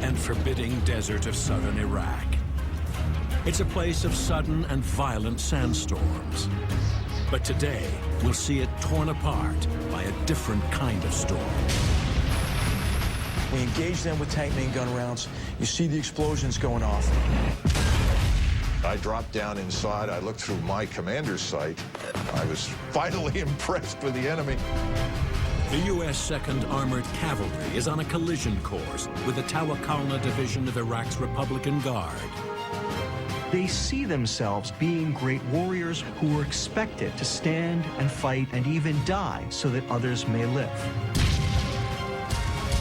and forbidding desert of southern Iraq. It's a place of sudden and violent sandstorms. But today, we'll see it torn apart by a different kind of storm. We engage them with tank main gun rounds. You see the explosions going off. I dropped down inside. I looked through my commander's sight. I was vitally impressed with the enemy. The U.S. 2nd Armored Cavalry is on a collision course with the Tawakalna Division of Iraq's Republican Guard. They see themselves being great warriors who are expected to stand and fight and even die so that others may live.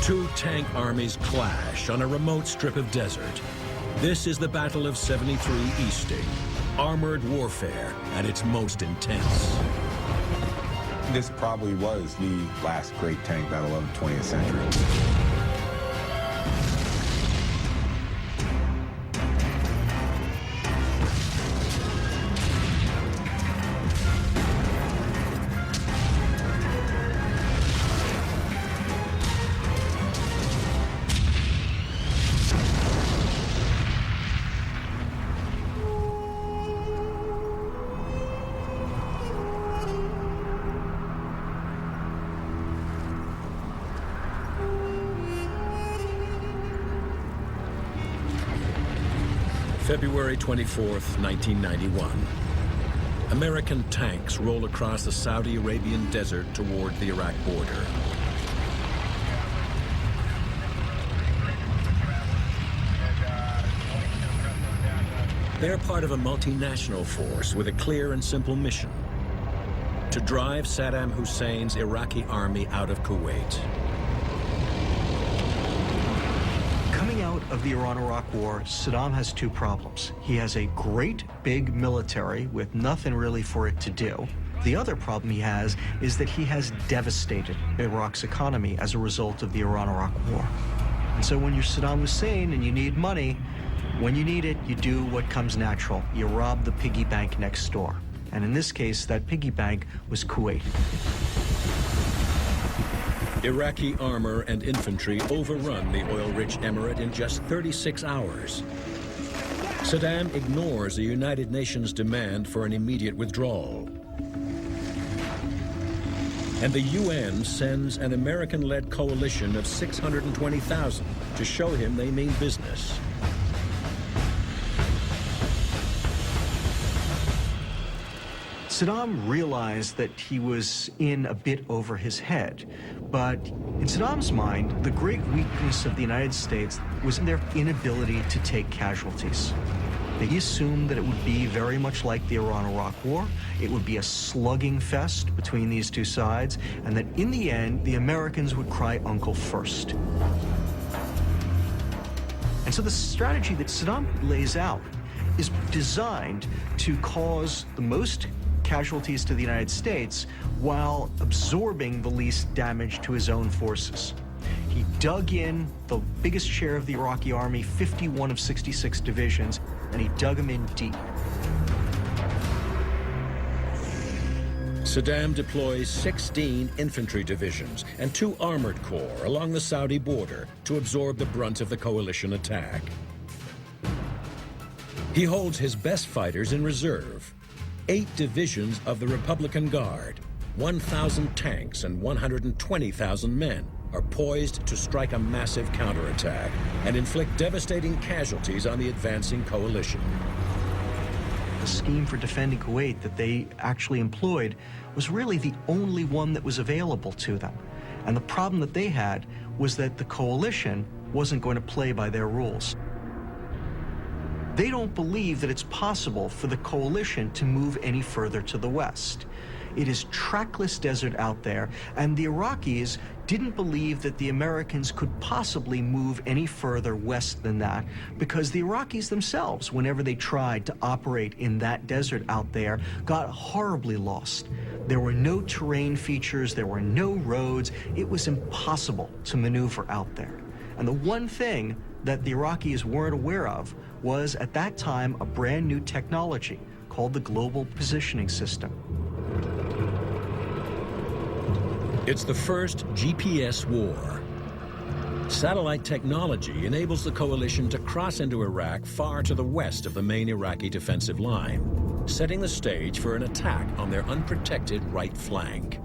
Two tank armies clash on a remote strip of desert. This is the Battle of 73 Easting, armored warfare at its most intense. This probably was the last great tank battle of the 20th century. February 24th, 1991. American tanks roll across the Saudi Arabian desert toward the Iraq border. They're part of a multinational force with a clear and simple mission: to drive Saddam Hussein's Iraqi army out of Kuwait. Coming out of the Iran-Iraq War, Saddam has two problems. He has a great big military with nothing really for it to do. The other problem he has is that he has devastated Iraq's economy as a result of the Iran-Iraq War. And so when you're Saddam Hussein and you need money, when you need it, you do what comes natural. You rob the piggy bank next door. And in this case, that piggy bank was Kuwait. Iraqi armor and infantry overrun the oil-rich emirate in just 36 hours. Saddam ignores the United Nations demand for an immediate withdrawal. And the UN sends an American-led coalition of 620,000 to show him they mean business. Saddam realized that he was in a bit over his head, but in Saddam's mind, the great weakness of the United States was in their inability to take casualties. He assumed that it would be very much like the Iran-Iraq War. It would be a slugging fest between these two sides, and that in the end, the Americans would cry uncle first. And so the strategy that Saddam lays out is designed to cause the most casualties to the United States while absorbing the least damage to his own forces. He dug in the biggest share of the Iraqi army, 51 of 66 divisions, and he dug them in deep. Saddam deploys 16 infantry divisions and 2 armored corps along the Saudi border to absorb the brunt of the coalition attack. He holds his best fighters in reserve. 8 divisions of the Republican Guard, 1,000 tanks and 120,000 men are poised to strike a massive counterattack and inflict devastating casualties on the advancing coalition. The scheme for defending Kuwait that they actually employed was really the only one that was available to them. And the problem that they had was that the coalition wasn't going to play by their rules. They don't believe that it's possible for the coalition to move any further to the west. It is trackless desert out there, and the Iraqis didn't believe that the Americans could possibly move any further west than that, because the Iraqis themselves, whenever they tried to operate in that desert out there, got horribly lost. There were no terrain features, there were no roads. It was impossible to maneuver out there. And the one thing that the Iraqis weren't aware of was, at that time, a brand new technology called the Global Positioning System. It's the first GPS war. Satellite technology enables the coalition to cross into Iraq far to the west of the main Iraqi defensive line, setting the stage for an attack on their unprotected right flank.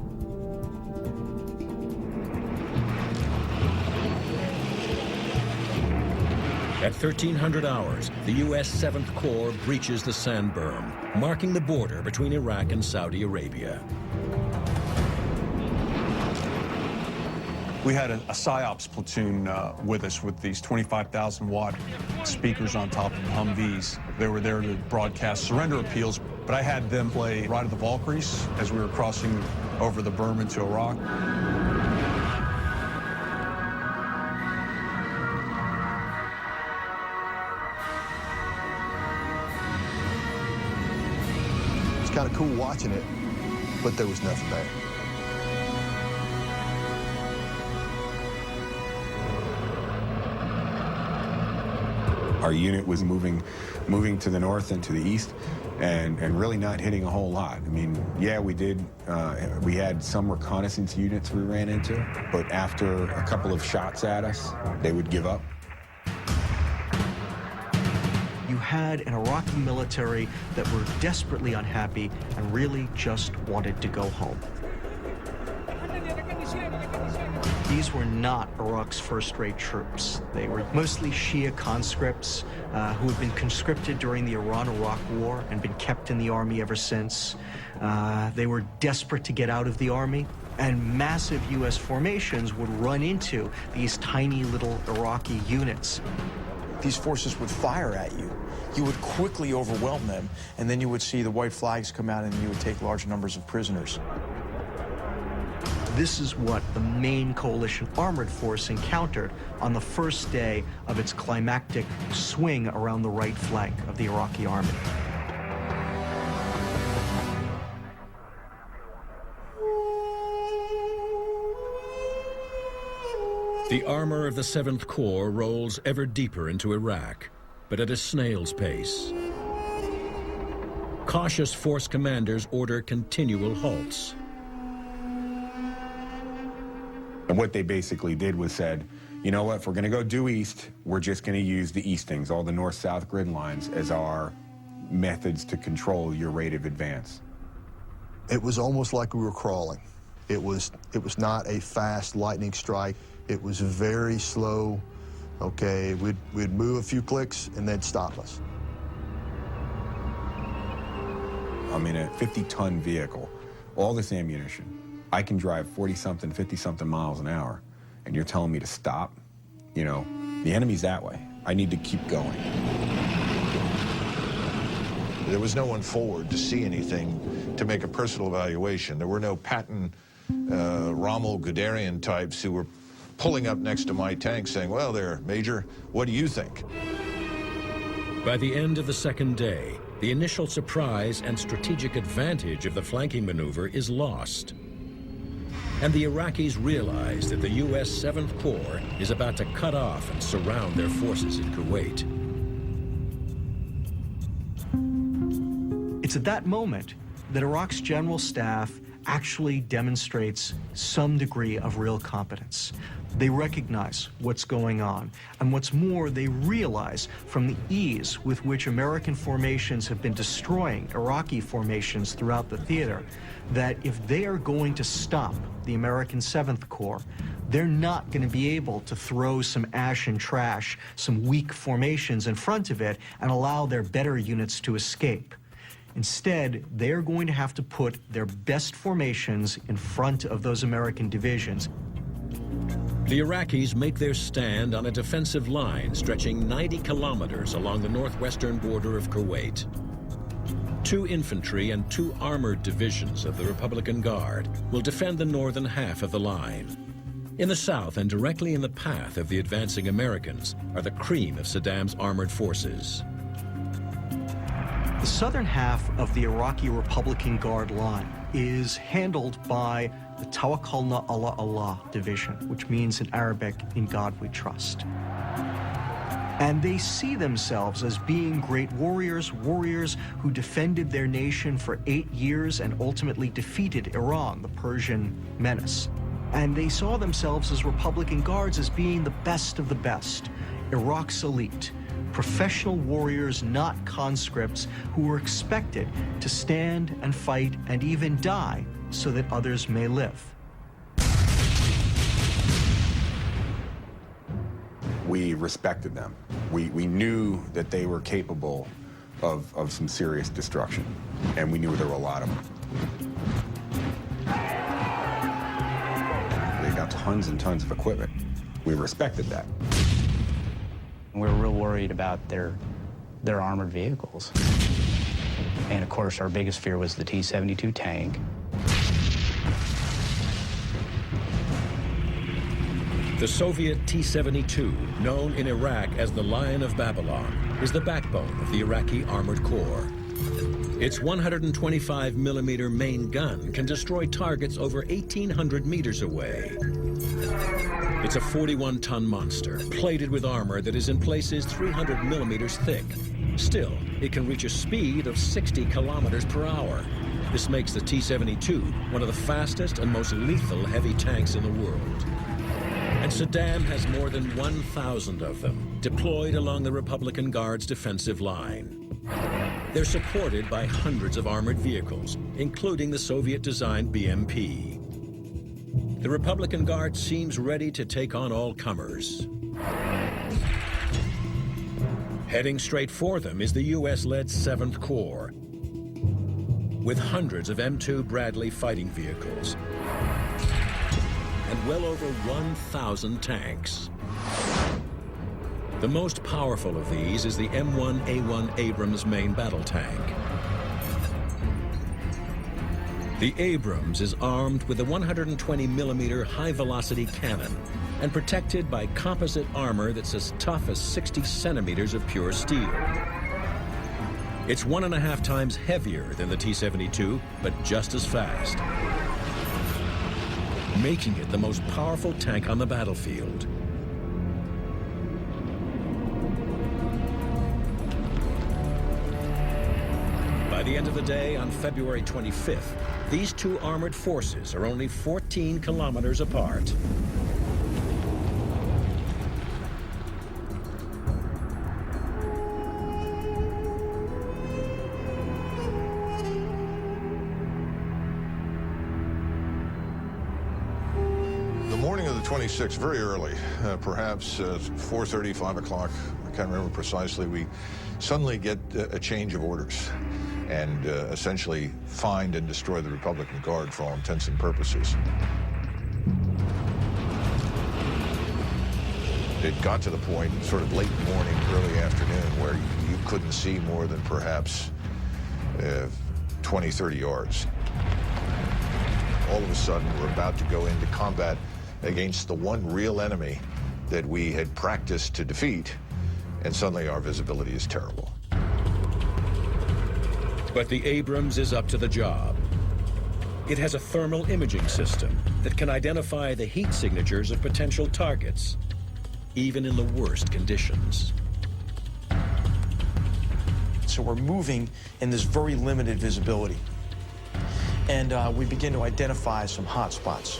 At 1300 hours, the U.S. 7th Corps breaches the sand berm, marking the border between Iraq and Saudi Arabia. We had a PSYOPs platoon with us with these 25,000-watt speakers on top of Humvees. They were there to broadcast surrender appeals, but I had them play Ride of the Valkyries as we were crossing over the berm into Iraq. Kind of cool watching it, but there was nothing there. Our unit was moving to the north and to the east, and really not hitting a whole lot. I mean, yeah, we did. We had some reconnaissance units we ran into, but after a couple of shots at us, they would give up. You had an Iraqi military that were desperately unhappy and really just wanted to go home. These were not Iraq's first-rate troops. They were mostly Shia conscripts who had been conscripted during the Iran-Iraq War and been kept in the army ever since. They were desperate to get out of the army, and massive U.S. formations would run into these tiny little Iraqi units. These forces would fire at you. You would quickly overwhelm them, and then you would see the white flags come out and you would take large numbers of prisoners. This is what the main coalition armored force encountered on the first day of its climactic swing around the right flank of the Iraqi army. The armor of the 7th Corps rolls ever deeper into Iraq, but at a snail's pace. Cautious force commanders order continual halts. And what they basically did was said, you know what, if we're going to go due east, we're just going to use the eastings, all the north-south grid lines, as our methods to control your rate of advance. It was almost like we were crawling. It was not a fast lightning strike. It was very slow. Okay, we'd move a few clicks and they'd stop us. I'm in a 50-ton vehicle, all this ammunition. I can drive 40-something, 50-something miles an hour, and you're telling me to stop? You know, the enemy's that way. I need to keep going. There was no one forward to see anything, to make a personal evaluation. There were no Patton, Rommel, Guderian types who were pulling up next to my tank saying, well, there, Major, what do you think? By the end of the second day, the initial surprise and strategic advantage of the flanking maneuver is lost. And the Iraqis realize that the U.S. 7th Corps is about to cut off and surround their forces in Kuwait. It's at that moment that Iraq's general staff actually demonstrates some degree of real competence. They recognize what's going on, and what's more, they realize from the ease with which American formations have been destroying Iraqi formations throughout the theater, that if they are going to stop the American 7th Corps, they're not going to be able to throw some ash and trash, some weak formations in front of it and allow their better units to escape. Instead, they're going to have to put their best formations in front of those American divisions. The Iraqis make their stand on a defensive line stretching 90 kilometers along the northwestern border of Kuwait. 2 infantry and 2 armored divisions of the Republican Guard will defend the northern half of the line. In the south and directly in the path of the advancing Americans are the cream of Saddam's armored forces. The southern half of the Iraqi Republican Guard line is handled by the Tawakkalna ala Allah division, which means in Arabic, in God we trust. And they see themselves as being great warriors who defended their nation for 8 years and ultimately defeated Iran, the Persian menace. And they saw themselves as Republican Guards as being the best of the best, Iraq's elite, professional warriors, not conscripts, who were expected to stand and fight and even die so that others may live. We respected them. We knew that they were capable of some serious destruction, and we knew there were a lot of them. They got tons and tons of equipment. We respected that. We were real worried about their armored vehicles. And of course, our biggest fear was the T-72 tank. The Soviet T-72, known in Iraq as the Lion of Babylon, is the backbone of the Iraqi Armored Corps. Its 125-millimeter main gun can destroy targets over 1,800 meters away. It's a 41-ton monster, plated with armor that is in places 300 millimeters thick. Still, it can reach a speed of 60 kilometers per hour. This makes the T-72 one of the fastest and most lethal heavy tanks in the world. And Saddam has more than 1,000 of them deployed along the Republican Guard's defensive line. They're supported by hundreds of armored vehicles, including the Soviet-designed BMP. The Republican Guard seems ready to take on all comers. Heading straight for them is the U.S.-led 7th Corps, with hundreds of M2 Bradley fighting vehicles and well over 1,000 tanks. The most powerful of these is the M1A1 Abrams main battle tank. The Abrams is armed with a 120-millimeter high-velocity cannon and protected by composite armor that's as tough as 60 centimeters of pure steel. It's 1.5 times heavier than the T-72, but just as fast, making it the most powerful tank on the battlefield. By the end of the day, on February 25th, these two armored forces are only 14 kilometers apart. The morning of the 26th, very early, perhaps 4:30, 5 o'clock, I can't remember precisely, we suddenly get a change of orders and essentially find and destroy the Republican Guard for all intents and purposes. It got to the point, sort of late morning, early afternoon, where you couldn't see more than perhaps 20, 30 yards. All of a sudden, we're about to go into combat against the one real enemy that we had practiced to defeat, and suddenly our visibility is terrible. But the Abrams is up to the job. It has a thermal imaging system that can identify the heat signatures of potential targets, even in the worst conditions. So we're moving in this very limited visibility. And we begin to identify some hot spots.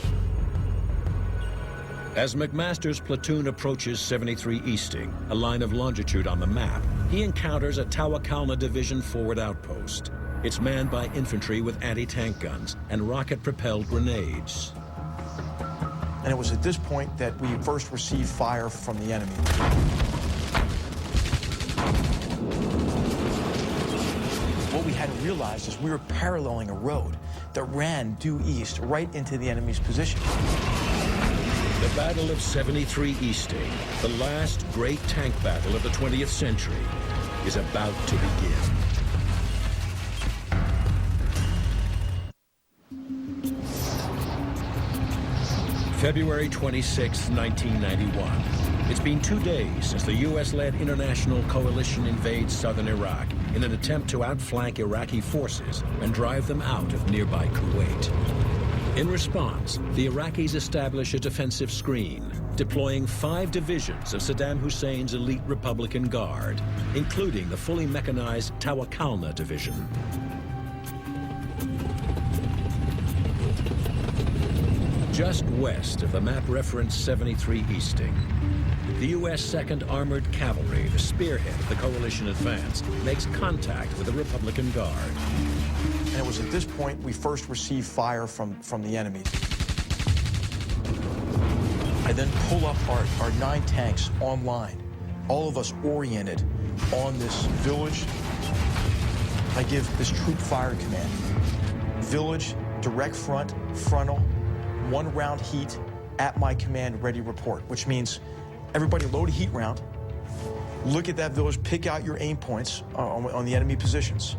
As McMaster's platoon approaches 73 Easting, a line of longitude on the map, he encounters a Tawakalna Division forward outpost. It's manned by infantry with anti-tank guns and rocket-propelled grenades. And it was at this point that we first received fire from the enemy. What we hadn't realized is we were paralleling a road that ran due east right into the enemy's position. The Battle of 73 Easting, the last great tank battle of the 20th century, is about to begin. February 26, 1991. It's been 2 days since the U.S.-led international coalition invades southern Iraq in an attempt to outflank Iraqi forces and drive them out of nearby Kuwait. In response, the Iraqis establish a defensive screen, deploying 5 divisions of Saddam Hussein's elite Republican Guard, including the fully mechanized Tawakalna Division. Just west of the map reference 73 Easting, the U.S. 2nd Armored Cavalry, the spearhead of the coalition advance, makes contact with the Republican Guard. And it was at this point we first received fire from the enemy. I then pull up our 9 tanks online, all of us oriented on this village. I give this troop fire command. Village, direct front, frontal, 1 round heat, at my command, ready report, which means everybody load a heat round, look at that village, pick out your aim points on the enemy positions.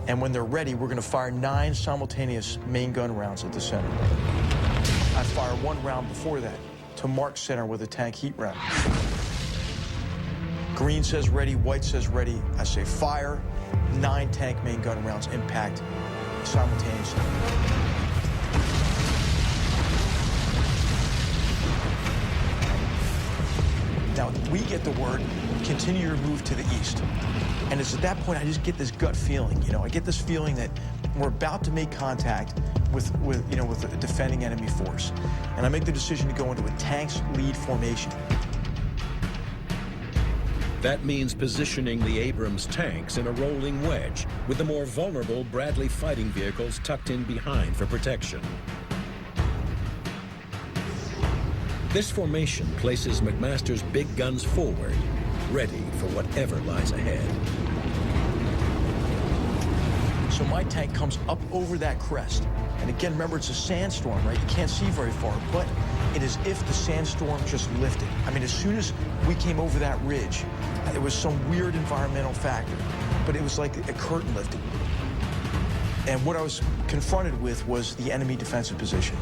And when they're ready, we're gonna fire 9 simultaneous main gun rounds at the center. I fire 1 round before that to mark center with a tank heat round. Green says ready, white says ready. I say fire, 9 tank main gun rounds impact simultaneously. Now, we get the word, continue your move to the east. And it's at that point I just get this gut feeling, I get this feeling that we're about to make contact with a defending enemy force. And I make the decision to go into a tanks lead formation. That means positioning the Abrams tanks in a rolling wedge with the more vulnerable Bradley fighting vehicles tucked in behind for protection. This formation places McMaster's big guns forward, ready for whatever lies ahead. So my tank comes up over that crest. And again, remember, it's a sandstorm, right? You can't see very far, but it is if the sandstorm just lifted. I mean, as soon as we came over that ridge, it was some weird environmental factor, but it was like a curtain lifted. And what I was confronted with was the enemy defensive position.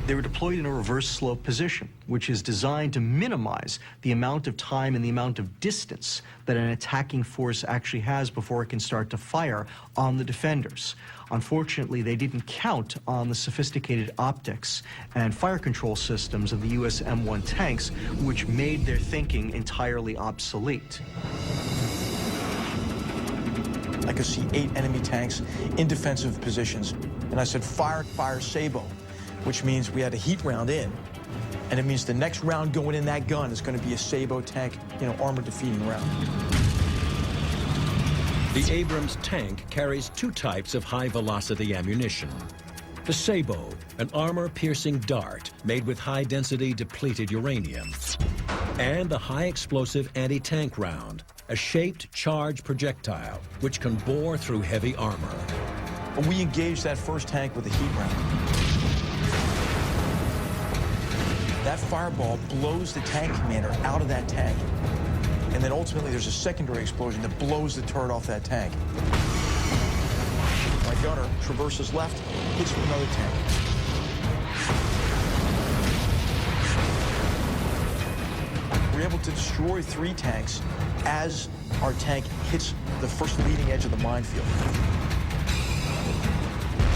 They were deployed in a reverse slope position, which is designed to minimize the amount of time and the amount of distance that an attacking force actually has before it can start to fire on the defenders. Unfortunately, they didn't count on the sophisticated optics and fire control systems of the U.S. M1 tanks, which made their thinking entirely obsolete. I could see 8 enemy tanks in defensive positions, and I said, fire, Sabo, which means we had a heat round in, and it means the next round going in that gun is going to be a Sabo tank, armor defeating round. The Abrams tank carries 2 types of high-velocity ammunition. The Sabo, an armor-piercing dart made with high-density depleted uranium, and the high-explosive anti-tank round, a shaped charge projectile which can bore through heavy armor. We engaged that first tank with a heat round. That fireball blows the tank commander out of that tank. And then ultimately there's a secondary explosion that blows the turret off that tank. My gunner traverses left, hits another tank. We're able to destroy 3 tanks as our tank hits the first leading edge of the minefield.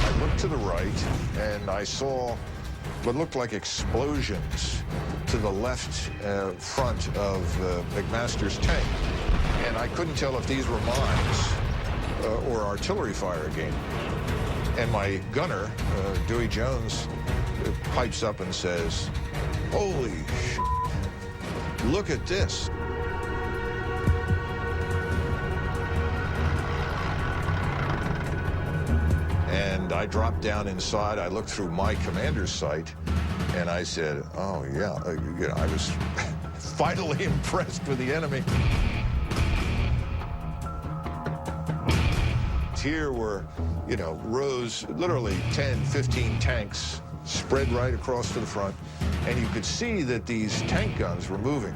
I looked to the right, and I saw what looked like explosions to the left front of McMaster's tank. And I couldn't tell if these were mines or artillery fire again. And my gunner, Dewey Jones, pipes up and says, "Holy shit, look at this." And I dropped down inside. I looked through my commander's sight, and I said, "Oh yeah," I was finally impressed with the enemy. Here were, rows, literally 10, 15 tanks spread right across to the front, and you could see that these tank guns were moving.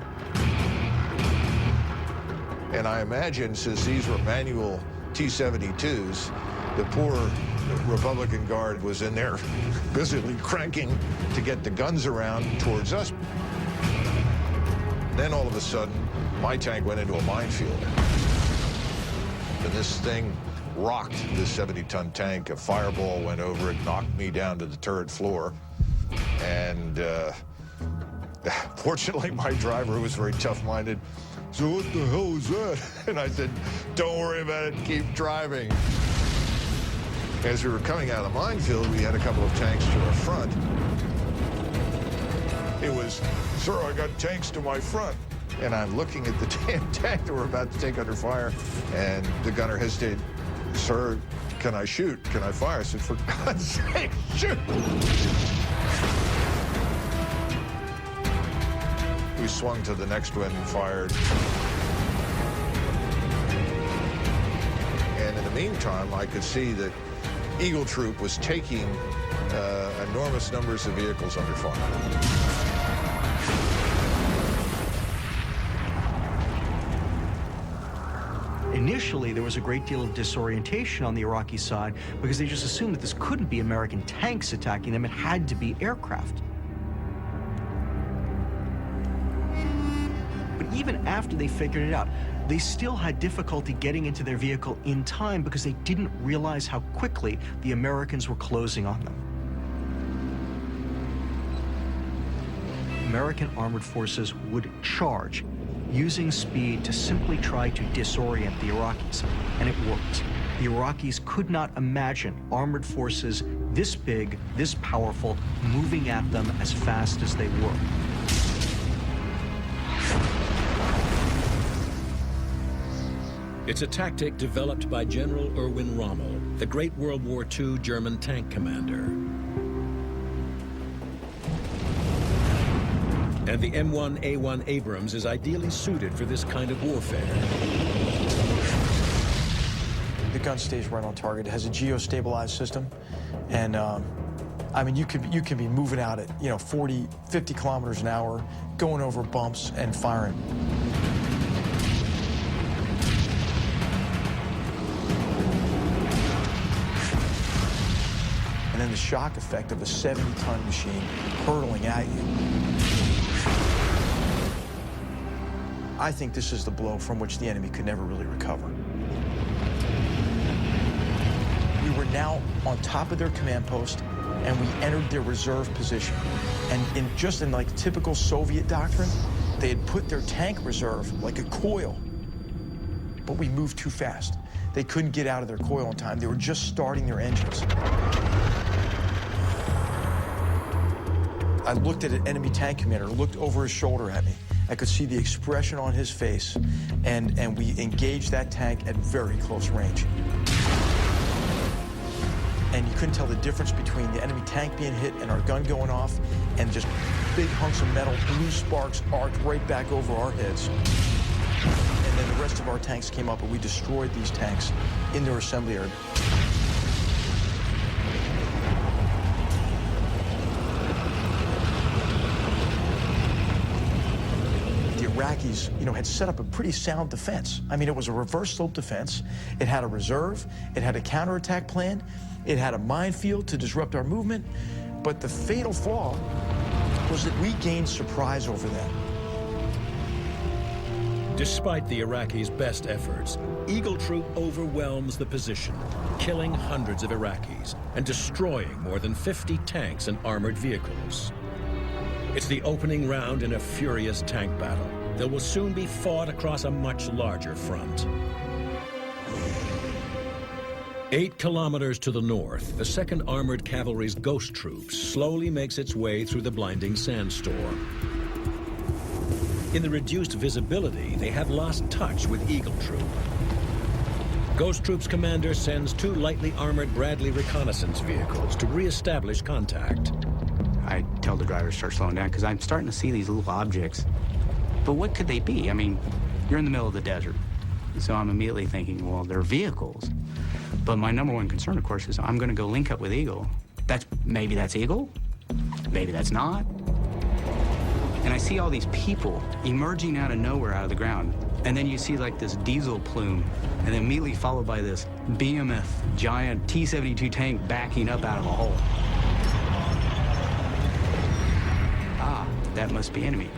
And I imagine, since these were manual T-72s, the poor Republican Guard was in there busily cranking to get the guns around towards us. Then all of a sudden, my tank went into a minefield. And this thing rocked this 70-ton tank. A fireball went over it, knocked me down to the turret floor. And fortunately, my driver, who was very tough-minded, said, "What the hell was that?" And I said, "Don't worry about it, keep driving." As we were coming out of the minefield, we had a couple of tanks to our front. It was, "Sir, I got tanks to my front." And I'm looking at the damn tank that we're about to take under fire, and the gunner hesitated. "Sir, can I shoot? Can I fire?" I said, "For God's sake, shoot!" We swung to the next one and fired. And in the meantime, I could see that Eagle Troop was taking enormous numbers of vehicles under fire. Initially, there was a great deal of disorientation on the Iraqi side because they just assumed that this couldn't be American tanks attacking them. It had to be aircraft. But even after they figured it out, they still had difficulty getting into their vehicle in time because they didn't realize how quickly the Americans were closing on them. American armored forces would charge, using speed to simply try to disorient the Iraqis, and it worked. The Iraqis could not imagine armored forces this big, this powerful, moving at them as fast as they were. It's a tactic developed by General Erwin Rommel, the great World War II German tank commander. And the M1A1 Abrams is ideally suited for this kind of warfare. The gun stays right on target. It has a geostabilized system, and I mean, you can be moving out at 40, 50 kilometers an hour, going over bumps and firing. And then the shock effect of a 70-ton machine hurtling at you. I think this is the blow from which the enemy could never really recover. We were now on top of their command post, and we entered their reserve position. And just in like typical Soviet doctrine, they had put their tank reserve like a coil, but we moved too fast. They couldn't get out of their coil in time. They were just starting their engines. I looked at an enemy tank commander, looked over his shoulder at me. I could see the expression on his face, and we engaged that tank at very close range. And you couldn't tell the difference between the enemy tank being hit and our gun going off, and just big hunks of metal, blue sparks arced right back over our heads. And then the rest of our tanks came up, and we destroyed these tanks in their assembly area. Iraqis, had set up a pretty sound defense. I mean, it was a reverse slope defense. It had a reserve. It had a counterattack plan. It had a minefield to disrupt our movement. But the fatal flaw was that we gained surprise over them. Despite the Iraqis' best efforts, Eagle Troop overwhelms the position, killing hundreds of Iraqis and destroying more than 50 tanks and armored vehicles. It's the opening round in a furious tank battle that will soon be fought across a much larger front. 8 kilometers to the north, the 2nd Armored Cavalry's Ghost Troop slowly makes its way through the blinding sandstorm. In the reduced visibility, they have lost touch with Eagle Troop. Ghost Troop's commander sends 2 lightly armored Bradley reconnaissance vehicles to re-establish contact. I tell the driver to start slowing down because I'm starting to see these little objects. But what could they be? I mean, you're in the middle of the desert. So I'm immediately thinking, well, they're vehicles. But my number one concern, of course, is I'm going to go link up with Eagle. Maybe that's Eagle. Maybe that's not. And I see all these people emerging out of nowhere, out of the ground. And then you see like this diesel plume, and then immediately followed by this behemoth giant T-72 tank backing up out of a hole. That must be enemy.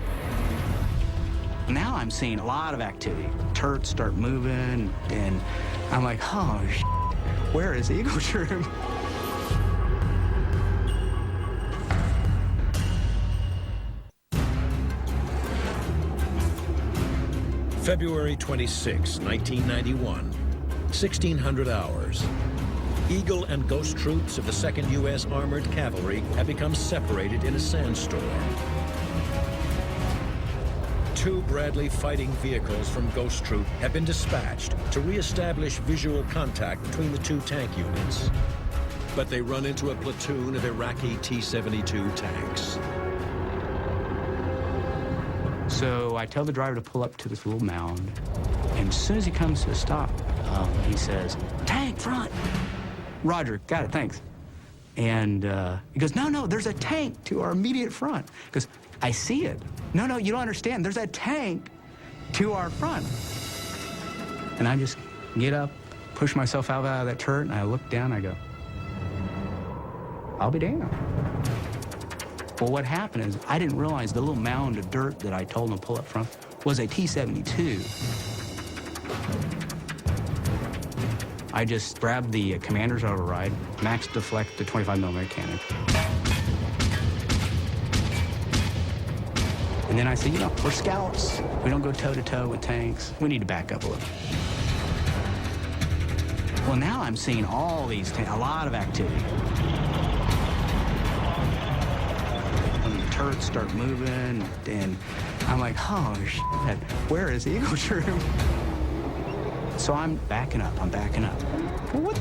Now I'm seeing a lot of activity. Turrets start moving, and I'm like, oh, where is Eagle Troop? February 26, 1991, 1600 hours. Eagle and Ghost troops of the 2nd U.S. Armored Cavalry have become separated in a sandstorm. 2 Bradley fighting vehicles from Ghost Troop have been dispatched to re-establish visual contact between the 2 tank units. But they run into a platoon of Iraqi T-72 tanks. So I tell the driver to pull up to this little mound, and as soon as he comes to a stop, he says, "Tank front!" "Roger, got it, thanks." And he goes, no, there's a tank to our immediate front. Because I see it. No, you don't understand. There's a tank to our front. And I just get up, push myself out of that turret, and I look down, I go, I'll be damned. Well, what happened is I didn't realize the little mound of dirt that I told him to pull up from was a T-72. I just grabbed the commander's override, max deflect the 25mm cannon. And then I said, we're scouts. We don't go toe-to-toe with tanks. We need to back up a little. Well, now I'm seeing all these a lot of activity. When the turrets start moving, and I'm like, oh, shit, where is Eagle Troop? So I'm backing up. Well,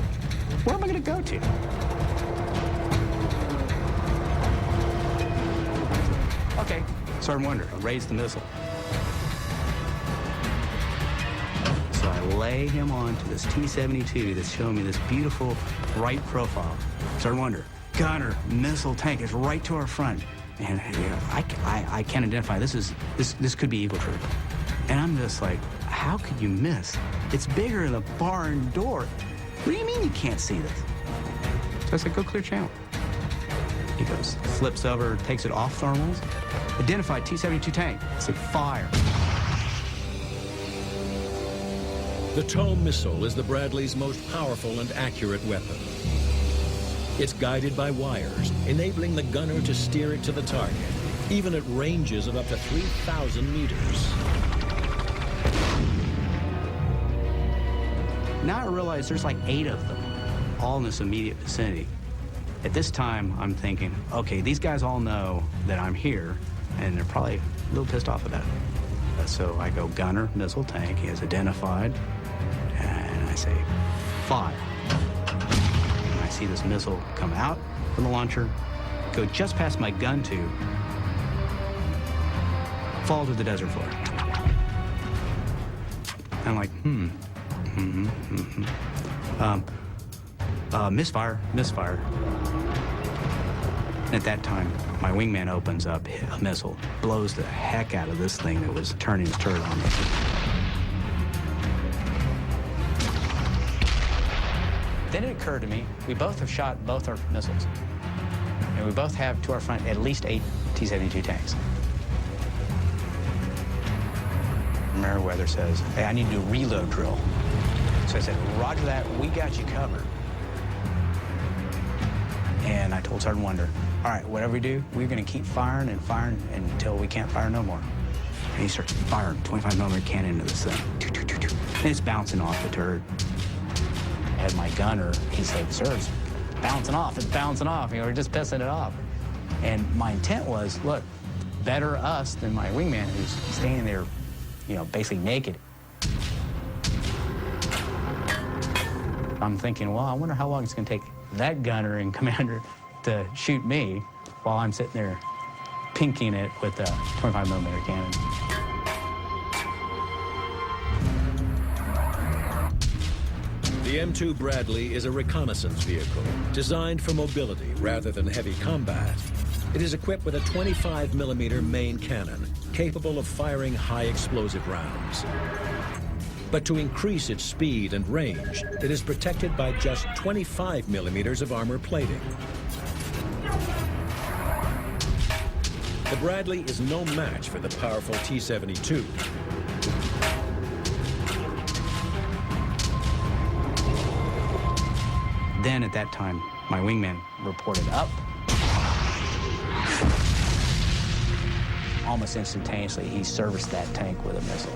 where am I going to go to? Okay, Sergeant Wonder, I raised the missile. So I lay him onto this T-72 that's showing me this beautiful right profile. Sergeant Wonder, gunner, missile tank is right to our front. And I can't identify. This could be Eagle Troop. And I'm just like, how could you miss? It's bigger than a barn door. What do you mean you can't see this? So I said, go clear channel. He goes, flips over, takes it off thermals. Identified T-72 tank. I said, fire. The TOW missile is the Bradley's most powerful and accurate weapon. It's guided by wires, enabling the gunner to steer it to the target, even at ranges of up to 3,000 meters. Now I realize there's like 8 of them, all in this immediate vicinity. At this time, I'm thinking, okay, these guys all know that I'm here, and they're probably a little pissed off about it. So I go gunner, missile tank, he has identified, and I say, fire. And I see this missile come out from the launcher, go just past my gun tube, fall to the desert floor. I'm like, misfire. And at that time, my wingman opens up a missile, blows the heck out of this thing that was turning its turret on me. Then it occurred to me, we both have shot both our missiles. And we both have to our front at least 8 T-72 tanks. Meriwether says, hey, I need to do a reload drill. So I said, roger that, we got you covered. And I told Sergeant Wonder, all right, whatever we do, we're gonna keep firing and firing until we can't fire no more. And he starts firing 25mm cannon into this thing. And it's bouncing off the turret. I had my gunner, he said, sir, it's bouncing off. We're just pissing it off. And my intent was, look, better us than my wingman who's standing there, basically naked. I'm thinking, well, I wonder how long it's going to take that gunner and commander to shoot me while I'm sitting there pinking it with a 25mm cannon. The M2 Bradley is a reconnaissance vehicle designed for mobility rather than heavy combat. It is equipped with a 25mm main cannon capable of firing high explosive rounds. But to increase its speed and range, it is protected by just 25mm of armor plating. The Bradley is no match for the powerful T-72. Then at that time, my wingman reported up. Almost instantaneously, he serviced that tank with a missile.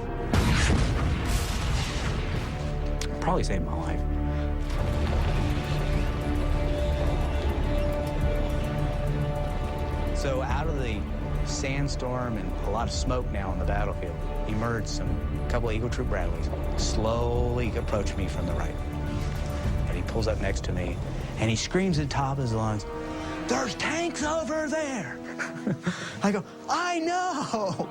Probably saved my life. So out of the sandstorm and a lot of smoke now on the battlefield emerged a couple of Eagle Troop Bradleys, slowly approach me from the right. And he pulls up next to me, and he screams at the top of his lungs, "There's tanks over there!" I go, "I know!"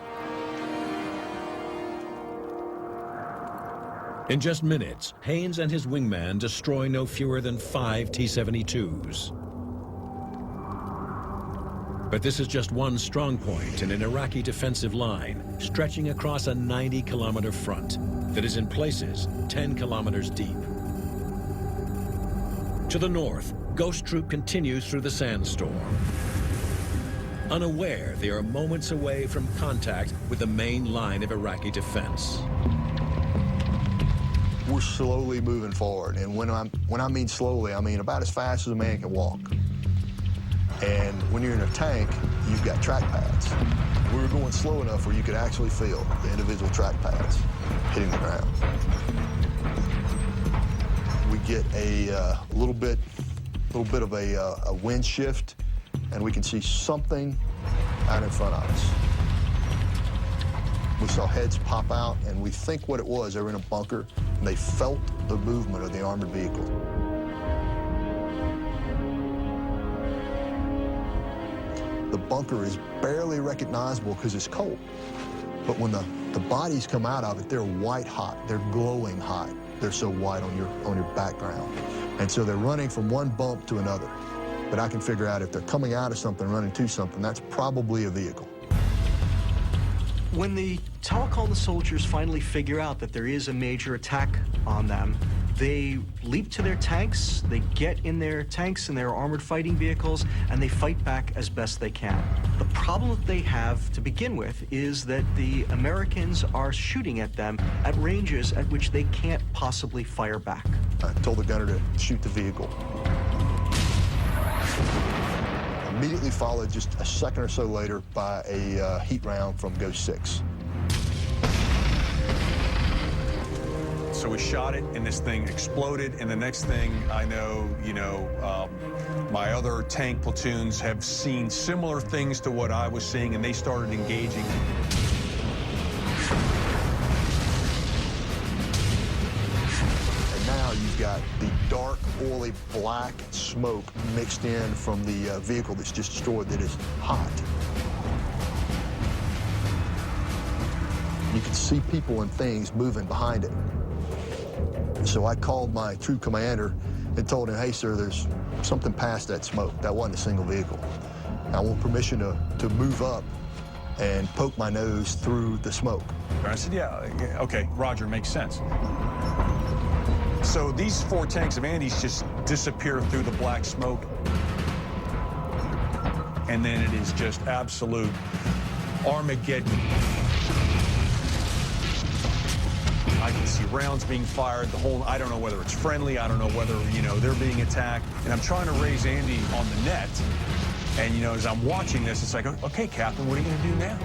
In just minutes, Haines and his wingman destroy no fewer than 5 T-72s. But this is just one strong point in an Iraqi defensive line stretching across a 90-kilometer front that is in places 10 kilometers deep. To the north, Ghost Troop continues through the sandstorm. Unaware they are moments away from contact with the main line of Iraqi defense. We're slowly moving forward, and when I mean slowly, I mean about as fast as a man can walk. And when you're in a tank, you've got track pads. We were going slow enough where you could actually feel the individual track pads hitting the ground. We get a little bit of a wind shift, and we can see something out in front of us. We saw heads pop out, and we think what it was, they were in a bunker, and they felt the movement of the armored vehicle. The bunker is barely recognizable because it's cold. But when the bodies come out of it, they're white hot. They're glowing hot. They're so white on your background. And so they're running from one bump to another. But I can figure out if they're coming out of something, running to something, that's probably a vehicle. When the Tawakalna soldiers finally figure out that there is a major attack on them, they leap to their tanks, they get in their tanks and their armored fighting vehicles, and they fight back as best they can. The problem that they have to begin with is that the Americans are shooting at them at ranges at which they can't possibly fire back. I told the gunner to shoot the vehicle. Immediately followed just a second or so later by a heat round from Ghost 6. So we shot it, and this thing exploded, and the next thing I know, my other tank platoons have seen similar things to what I was seeing, and they started engaging. And now you've got the dark, oily, black smoke mixed in from the vehicle that's just destroyed that is hot. You can see people and things moving behind it. So I called my troop commander and told him, "Hey, sir, there's something past that smoke. That wasn't a single vehicle. I want permission to move up and poke my nose through the smoke." I said, yeah, okay, Roger, makes sense. So these 4 tanks of Andy's just disappear through the black smoke. And then it is just absolute Armageddon. I can see rounds being fired, I don't know whether it's friendly, I don't know whether, they're being attacked. And I'm trying to raise Andy on the net. And, as I'm watching this, it's like, okay, Captain, what are you going to do now?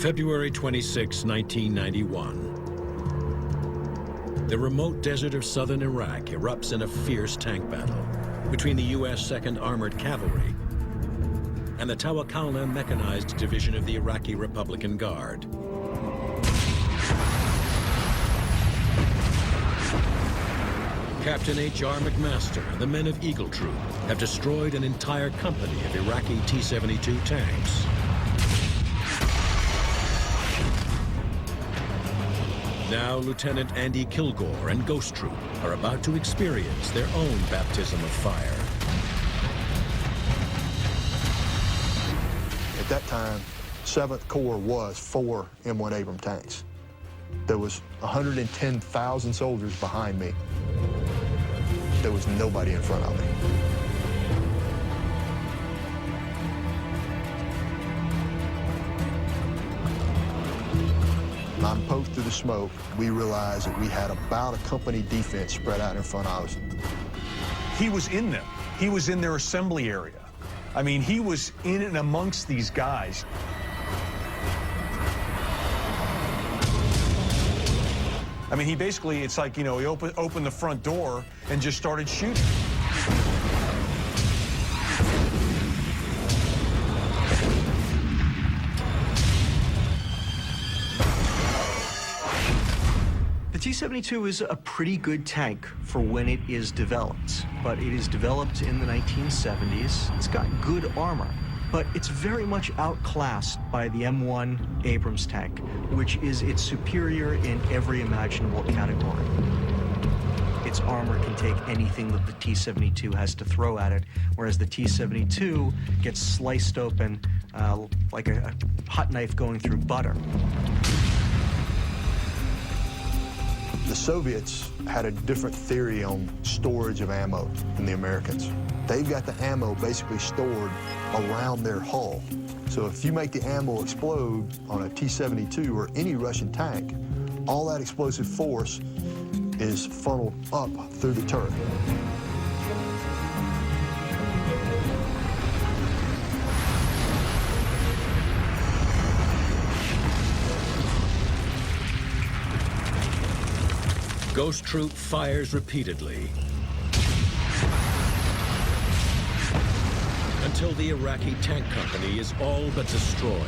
February 26, 1991. The remote desert of southern Iraq erupts in a fierce tank battle between the U.S. 2nd Armored Cavalry and the Tawakalna Mechanized Division of the Iraqi Republican Guard. Captain H.R. McMaster and the men of Eagle Troop have destroyed an entire company of Iraqi T-72 tanks. Now, Lieutenant Andy Kilgore and Ghost Troop are about to experience their own baptism of fire. At that time, 7th Corps was 4 M1 Abrams tanks. There was 110,000 soldiers behind me. There was nobody in front of me. I'm poked through the smoke. We realized that we had about a company defense spread out in front of us. He was in them. He was in their assembly area. I mean, he was in and amongst these guys. I mean, he basically, it's like, you know, he opened the front door and just started shooting. The T-72 is a pretty good tank for when it is developed, but it is developed in the 1970s. It's got good armor, but it's very much outclassed by the M1 Abrams tank, which is its superior in every imaginable category. Its armor can take anything that the T-72 has to throw at it, whereas the T-72 gets sliced open like a hot knife going through butter. The Soviets had a different theory on storage of ammo than the Americans. They've got the ammo basically stored around their hull. So if you make the ammo explode on a T-72 or any Russian tank, all that explosive force is funneled up through the turret. Ghost Troop fires repeatedly until the Iraqi tank company is all but destroyed.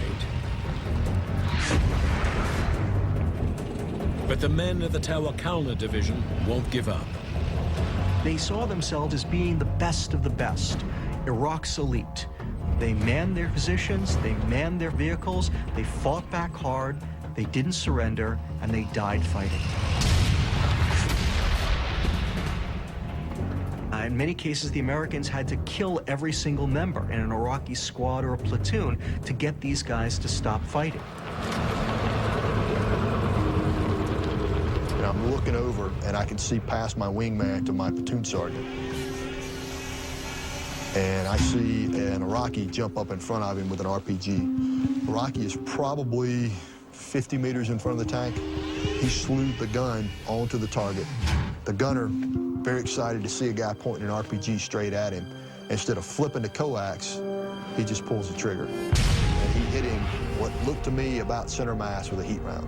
But the men of the Tawakalna division won't give up. They saw themselves as being the best of the best, Iraq's elite. They manned their positions, they manned their vehicles, they fought back hard, they didn't surrender, and they died fighting. In many cases, the Americans had to kill every single member in an Iraqi squad or a platoon to get these guys to stop fighting. And I'm looking over, and I can see past my wingman to my platoon sergeant. And I see an Iraqi jump up in front of him with an RPG. Iraqi is probably 50 meters in front of the tank. He slewed the gun onto the target. The gunner, very excited to see a guy pointing an RPG straight at him. Instead of flipping the coax, he just pulls the trigger. And he hit him what looked to me about center mass with a heat round.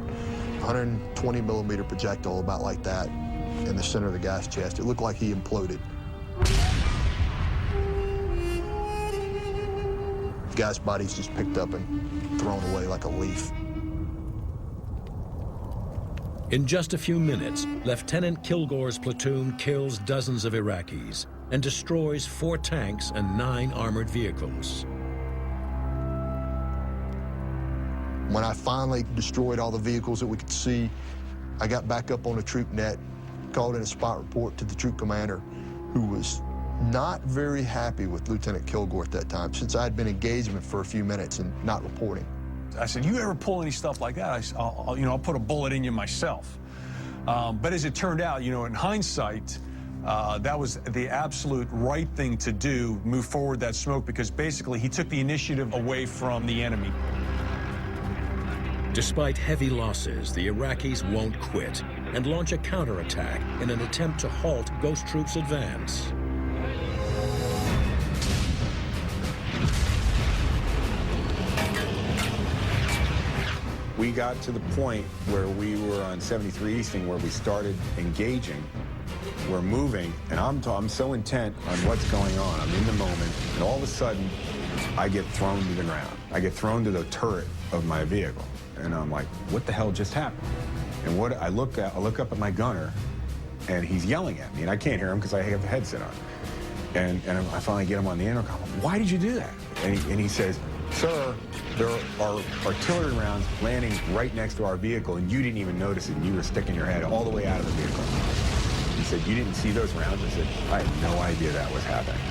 120 millimeter projectile, about like that, in the center of the guy's chest. It looked like he imploded. The guy's body's just picked up and thrown away like a leaf. In just a few minutes, Lieutenant Kilgore's platoon kills dozens of Iraqis and destroys 4 tanks and 9 armored vehicles. When I finally destroyed all the vehicles that we could see, I got back up on the troop net, called in a spot report to the troop commander, who was not very happy with Lieutenant Kilgore at that time, since I had been engaged with him for a few minutes and not reporting. I said, you ever pull any stuff like that? I'll put a bullet in you myself. But as it turned out, in hindsight, that was the absolute right thing to do, move forward that smoke, because basically he took the initiative away from the enemy. Despite heavy losses, the Iraqis won't quit and launch a counterattack in an attempt to halt Ghost Troop's advance. We got to the point where we were on 73 Easting, where we started engaging. We're moving, and I'm so intent on what's going on. I'm in the moment, and all of a sudden, I get thrown to the ground. I get thrown to the turret of my vehicle, and I'm like, what the hell just happened? And I look up at my gunner, and he's yelling at me, and I can't hear him because I have the headset on. And I finally get him on the intercom. Why did you do that? And he says, sir, there are artillery rounds landing right next to our vehicle, and you didn't even notice it, and you were sticking your head all the way out of the vehicle. He said, you didn't see those rounds? I said, I had no idea that was happening.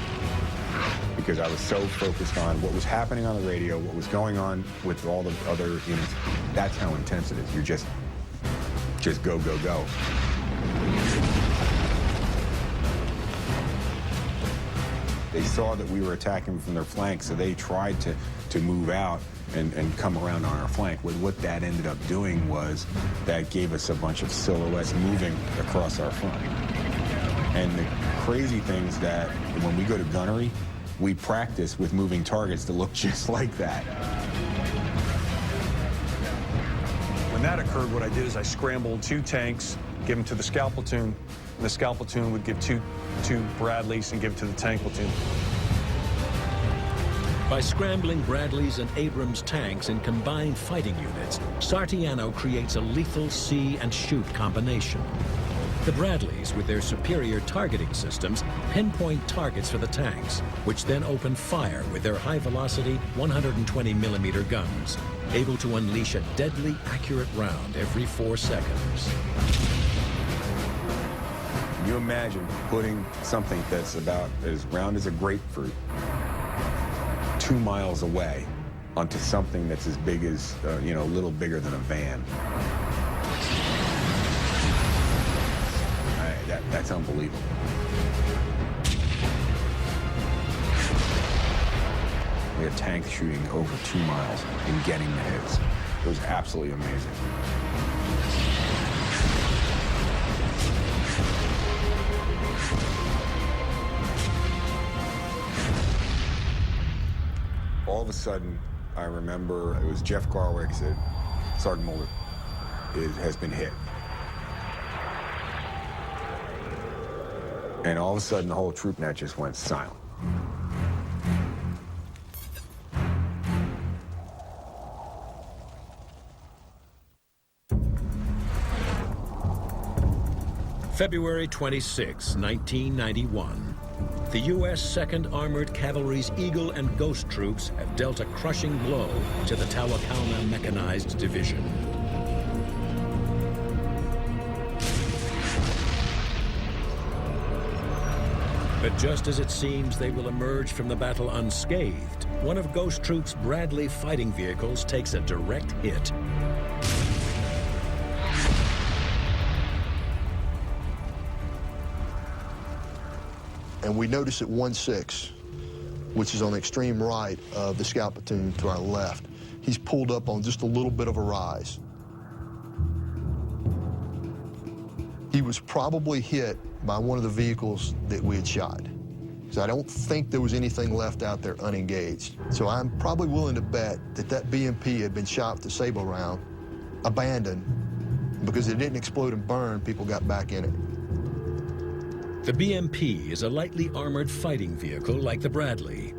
Because I was so focused on what was happening on the radio, what was going on with all the other units. That's how intense it is. You're just go, go, go. They saw that we were attacking from their flank, so they tried to move out and come around on our flank. What that ended up doing was that gave us a bunch of silhouettes moving across our flank. And the crazy thing is that when we go to gunnery, we practiced with moving targets that look just like that. When that occurred, what I did is I scrambled 2 tanks, give them to the scout platoon, and the scout platoon would give two Bradleys and give it to the tank platoon. By scrambling Bradleys and Abrams tanks in combined fighting units, Sartiano creates a lethal see and shoot combination. The Bradleys, with their superior targeting systems, pinpoint targets for the tanks, which then open fire with their high-velocity 120mm guns, able to unleash a deadly accurate round every 4 seconds. Can you imagine putting something that's about as round as a grapefruit 2 miles away onto something that's as big as, you know, a little bigger than a van? That's unbelievable. We had tanks shooting over 2 miles and getting the hits. It was absolutely amazing. All of a sudden, I remember it was Jeff Garwick said, Sergeant Moeller has been hit. And all of a sudden, the whole troop net just went silent. February 26, 1991. The U.S. 2nd Armored Cavalry's Eagle and Ghost troops have dealt a crushing blow to the Tawakalna Mechanized Division. But just as it seems they will emerge from the battle unscathed, one of Ghost Troop's Bradley fighting vehicles takes a direct hit. And we notice at 1-6, which is on the extreme right of the scout platoon to our left, he's pulled up on just a little bit of a rise. He was probably hit by one of the vehicles that we had shot. So I don't think there was anything left out there unengaged. So I'm probably willing to bet that that BMP had been shot with the Sabo round, abandoned, because it didn't explode and burn, people got back in it. The BMP is a lightly armored fighting vehicle like the Bradley.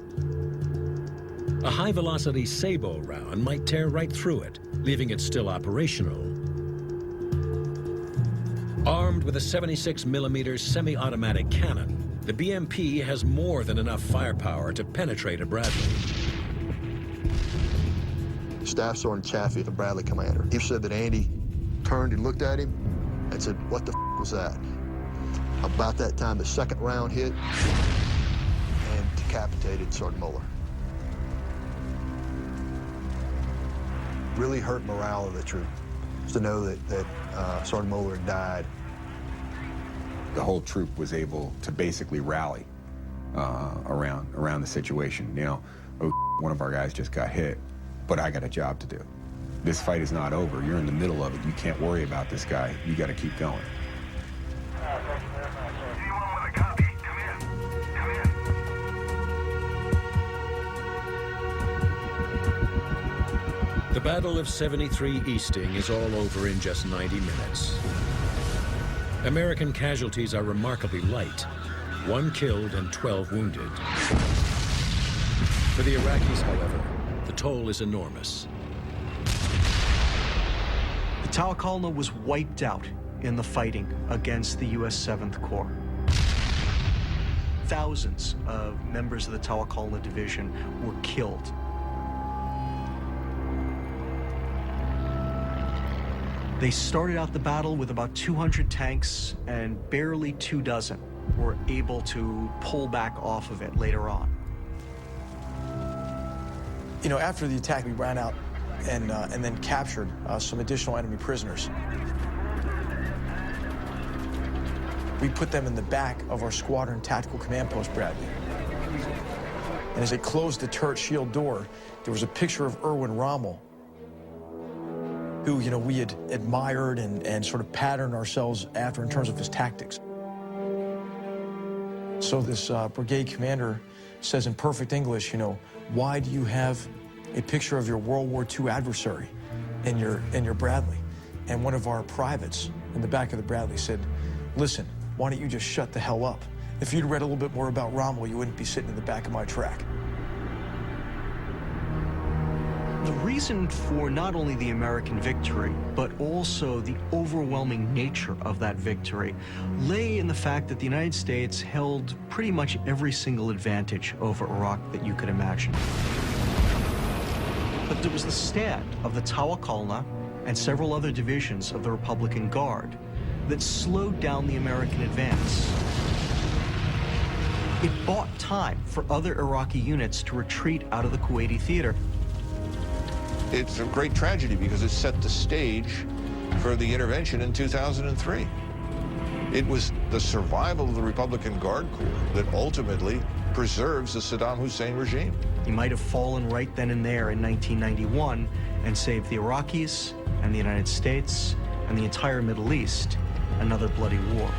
A high-velocity Sabo round might tear right through it, leaving it still operational. Armed with a 76mm semi-automatic cannon, the BMP has more than enough firepower to penetrate a Bradley. Staff Sergeant Chaffee, the Bradley commander, he said that Andy turned and looked at him and said, "What the f was that?" About that time, the second round hit and decapitated Sergeant Moeller. Really hurt morale of the troop to know that Sergeant Moeller died. The whole troop was able to basically rally around the situation. You know, oh, one of our guys just got hit, but I got a job to do. This fight is not over. You're in the middle of it. You can't worry about this guy. You got to keep going. The Battle of 73 Easting is all over in just 90 minutes. American casualties are remarkably light, 1 killed and 12 wounded. For the Iraqis, however, the toll is enormous. The Tawakalna was wiped out in the fighting against the U.S. 7th Corps. Thousands of members of the Tawakalna Division were killed. They started out the battle with about 200 tanks, and barely 24 were able to pull back off of it later on. You know, after the attack, we ran out and then captured some additional enemy prisoners. We put them in the back of our squadron tactical command post, Bradley. And as they closed the turret shield door, there was a picture of Erwin Rommel, who, you know, we had admired and sort of patterned ourselves after in terms of his tactics. So this brigade commander says in perfect English, you know, why do you have a picture of your World War II adversary in your Bradley? And one of our privates in the back of the Bradley said, listen, why don't you just shut the hell up? If you'd read a little bit more about Rommel, you wouldn't be sitting in the back of my track. The reason for not only the American victory, but also the overwhelming nature of that victory lay in the fact that the United States held pretty much every single advantage over Iraq that you could imagine. But there was the stand of the Tawakalna and several other divisions of the Republican Guard that slowed down the American advance. It bought time for other Iraqi units to retreat out of the Kuwaiti theater. It's a great tragedy because it set the stage for the intervention in 2003. It was the survival of the Republican Guard Corps that ultimately preserves the Saddam Hussein regime. He might have fallen right then and there in 1991 and saved the Iraqis and the United States and the entire Middle East another bloody war.